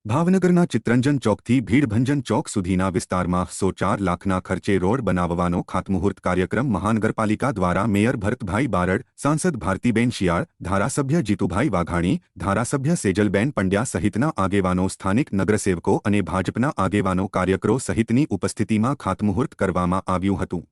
ભાવનગરના ચિત્તરંજન ચોકથી ભીડભંજન ચોક સુધીના વિસ્તારમાં 104 લાખના ખર્ચે રોડ બનાવવાનો ખાતમુહૂર્ત કાર્યક્રમ મહાનગરપાલિકા દ્વારા મેયર ભરતભાઈ બારડ, સાંસદ ભારતીબેન શિયાળ, ધારાસભ્ય જીતુભાઈ વાઘાણી, ધારાસભ્ય સેજલબેન પંડ્યા સહિતના આગેવાનો, સ્થાનિક નગરસેવકો અને ભાજપના આગેવાનો, કાર્યકરો સહિતની ઉપસ્થિતિમાં ખાતમુહૂર્ત કરવામાં આવ્યું હતું।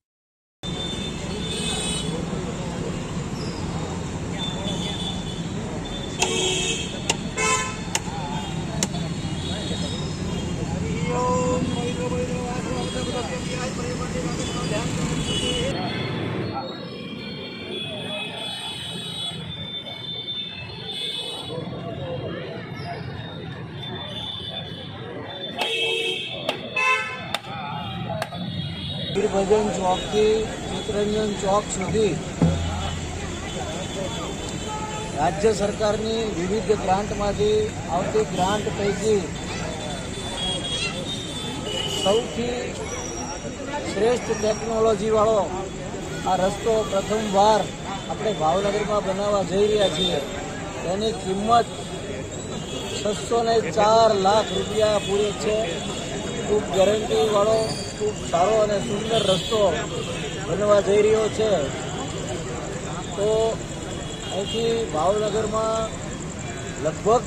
ભીડભંજન ચોકથી ચિત્તરંજન ચોક સુધી રાજ્ય સરકારની વિવિધ ગ્રાન્ટમાંથી આવતી ગ્રાન્ટ પૈકી સૌથી શ્રેષ્ઠ ટેકનોલોજીવાળો આ રસ્તો પ્રથમવાર આપણે ભાવનગરમાં બનાવવા જઈ રહ્યા છીએ। તેની કિંમત 604 લાખ રૂપિયા પૂરી છે। ખૂબ ગેરંટીવાળો, ખૂબ સારો અને સુંદર રસ્તો બનવા જઈ રહ્યો છે। તો અહીંથી ભાવનગરમાં લગભગ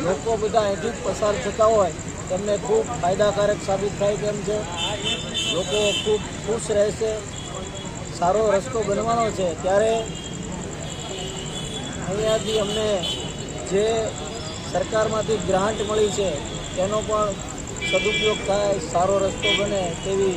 લોકો બધા અહીંથી જ પસાર થતા હોય તેમને ખૂબ ફાયદાકારક સાબિત થાય તેમ છે। લોકો ખૂબ ખુશ રહેશે, સારો રસ્તો બનવાનો છે। ત્યારે અહીંયાથી અમને જે સરકારમાંથી ગ્રાન્ટ મળી છે તેનો પણ સદુપયોગ થાય, સારો રસ્તો બને તેવી